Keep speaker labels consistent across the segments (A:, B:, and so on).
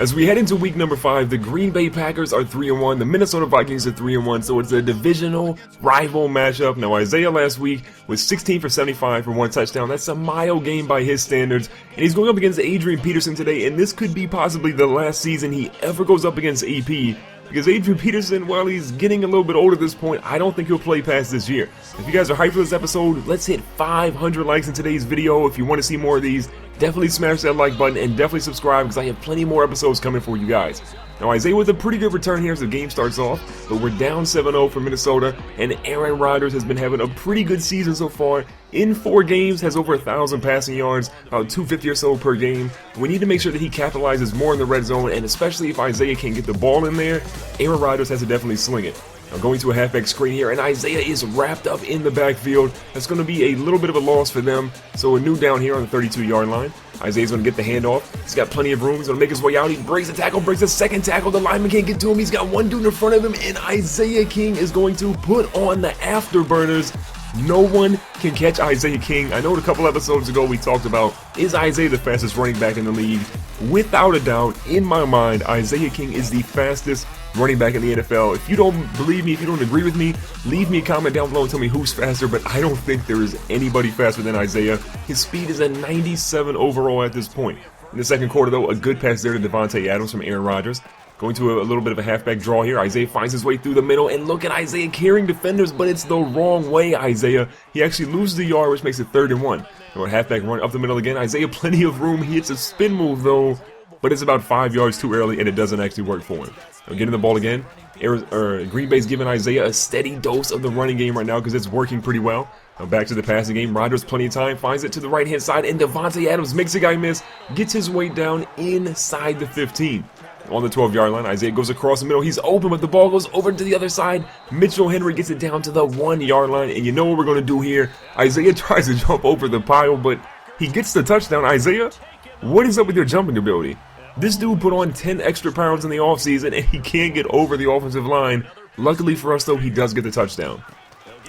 A: As we head into week number 5, the Green Bay Packers are 3-1, the Minnesota Vikings are 3-1, so it's a divisional rival matchup. Now Isaiah last week was 16 for 75 for 1 touchdown. That's a mild game by his standards, and he's going up against Adrian Peterson today, and this could be possibly the last season he ever goes up against AP. Because Adrian Peterson, while he's getting a little bit older at this point, I don't think he'll play past this year. If you guys are hyped for this episode, let's hit 500 likes in today's video. If you want to see more of these, definitely smash that like button and definitely subscribe because I have plenty more episodes coming for you guys. Now Isaiah with a pretty good return here as the game starts off, but we're down 7-0 for Minnesota, and Aaron Rodgers has been having a pretty good season so far. In 4 games, has over 1,000 passing yards, about 250 or so per game. We need to make sure that he capitalizes more in the red zone, and especially if Isaiah can get the ball in there, Aaron Rodgers has to definitely sling it. Now going to a halfback screen here, and Isaiah is wrapped up in the backfield. That's going to be a little bit of a loss for them. So a new down here on the 32-yard line. Isaiah's going to get the handoff. He's got plenty of room. He's going to make his way out. He breaks the tackle, breaks the second tackle. The lineman can't get to him. He's got one dude in front of him, and Isaiah King is going to put on the afterburners. No one can catch Isaiah King. I know a couple episodes ago we talked about, is Isaiah the fastest running back in the league? Without a doubt, in my mind, Isaiah King is the fastest running back in the NFL. If you don't believe me, if you don't agree with me, leave me a comment down below and tell me who's faster, but I don't think there is anybody faster than Isaiah. His speed is a 97 overall at this point. In the second quarter, though, a good pass there to Davante Adams from Aaron Rodgers. Going to a little bit of a halfback draw here. Isaiah finds his way through the middle, and look at Isaiah carrying defenders, but it's the wrong way, Isaiah. He actually loses the yard, which makes it 3rd and 1. Now a halfback run up the middle again. Isaiah plenty of room. He hits a spin move, though, but it's about 5 yards too early, and it doesn't actually work for him. Now getting the ball again. Green Bay's giving Isaiah a steady dose of the running game right now because it's working pretty well. Now back to the passing game. Rodgers plenty of time, finds it to the right-hand side, and Davante Adams makes a guy miss, gets his way down inside the 15. On the 12-yard line, Isaiah goes across the middle. He's open, but the ball goes over to the other side. Mitchell Henry gets it down to the 1-yard line, and you know what we're going to do here. Isaiah tries to jump over the pile, but he gets the touchdown. Isaiah, what is up with your jumping ability? This dude put on 10 extra pounds in the offseason, and he can't get over the offensive line. Luckily for us, though, he does get the touchdown.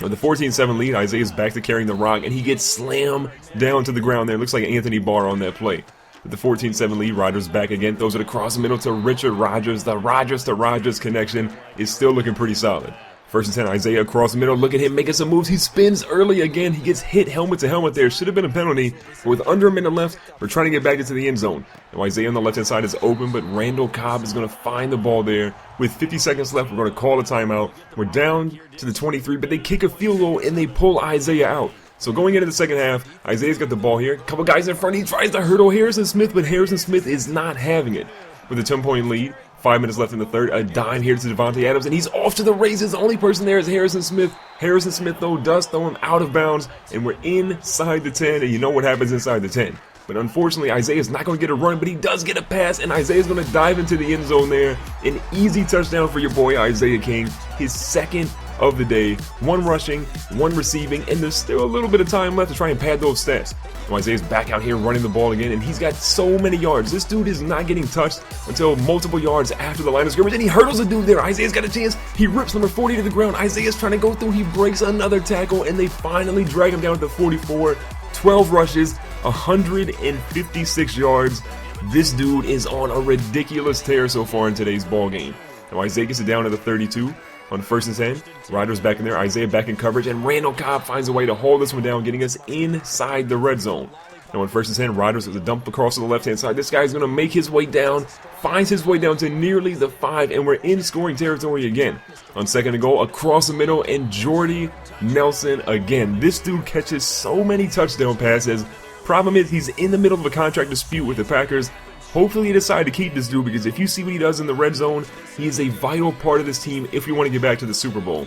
A: With the 14-7 lead, Isaiah's back to carrying the rock, and he gets slammed down to the ground there. Looks like Anthony Barr on that play. With the 14-7 lead, Rodgers back again, throws it across the middle to Richard Rodgers. The Rodgers to Rodgers connection is still looking pretty solid. 1st and 10, Isaiah across the middle. Look at him making some moves. He spins early again. He gets hit helmet to helmet there. Should have been a penalty. But with under a minute left, we're trying to get back into the end zone. Now Isaiah on the left-hand side is open, but Randall Cobb is going to find the ball there. With 50 seconds left, we're going to call a timeout. We're down to the 23, but they kick a field goal and they pull Isaiah out. So going into the second half, Isaiah's got the ball here. A couple guys in front. He tries to hurdle Harrison Smith, but Harrison Smith is not having it. With a 10-point lead, 5 minutes left in the third, a dime here to Davante Adams, and he's off to the races. The only person there is Harrison Smith. Harrison Smith, though, does throw him out of bounds, and we're inside the 10, and you know what happens inside the 10. But unfortunately, Isaiah's not going to get a run, but he does get a pass, and Isaiah's going to dive into the end zone there. An easy touchdown for your boy, Isaiah King. His second of the day. 1 rushing, 1 receiving, and there's still a little bit of time left to try and pad those stats. So Isaiah's back out here running the ball again, and he's got so many yards. This dude is not getting touched until multiple yards after the line of scrimmage, and he hurdles a dude there. Isaiah's got a chance. He rips number 40 to the ground. Isaiah's trying to go through. He breaks another tackle, and they finally drag him down to 44. 12 rushes, 156 yards. This dude is on a ridiculous tear so far in today's ball game. Now Isaiah gets it down to the 32. On 1st and 10, Rodgers back in there, Isaiah back in coverage, and Randall Cobb finds a way to hold this one down, getting us inside the red zone. Now on 1st and 10, Rodgers with a dump across to the left-hand side. This guy's going to make his way down, finds his way down to nearly the 5, and we're in scoring territory again. On 2nd and goal, across the middle, and Jordy Nelson again. This dude catches so many touchdown passes. Problem is, he's in the middle of a contract dispute with the Packers. Hopefully he decided to keep this dude because if you see what he does in the red zone, he is a vital part of this team if we want to get back to the Super Bowl.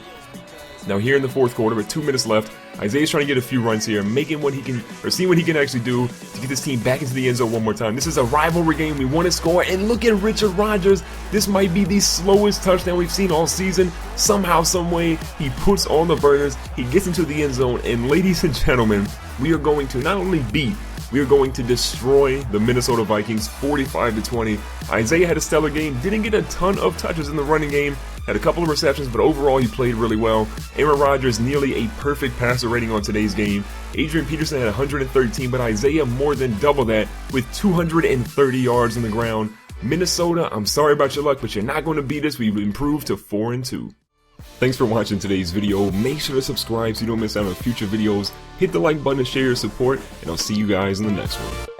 A: Now here in the 4th quarter with 2 minutes left, Isaiah's trying to get a few runs here, making what he can, or seeing what he can actually do to get this team back into the end zone one more time. This is a rivalry game. We want to score, and look at Richard Rodgers. This might be the slowest touchdown we've seen all season. Somehow, some way, he puts on the burners, he gets into the end zone, and ladies and gentlemen, we are going to not only beat, we are going to destroy the Minnesota Vikings 45-20. Isaiah had a stellar game, didn't get a ton of touches in the running game, had a couple of receptions, but overall he played really well. Aaron Rodgers nearly a perfect passer rating on today's game. Adrian Peterson had 113, but Isaiah more than double that with 230 yards on the ground. Minnesota, I'm sorry about your luck, but you're not going to beat us. We've improved to 4-2. Thanks for watching today's video. Make sure to subscribe so you don't miss out on future videos. Hit the like button to share your support, and I'll see you guys in the next one.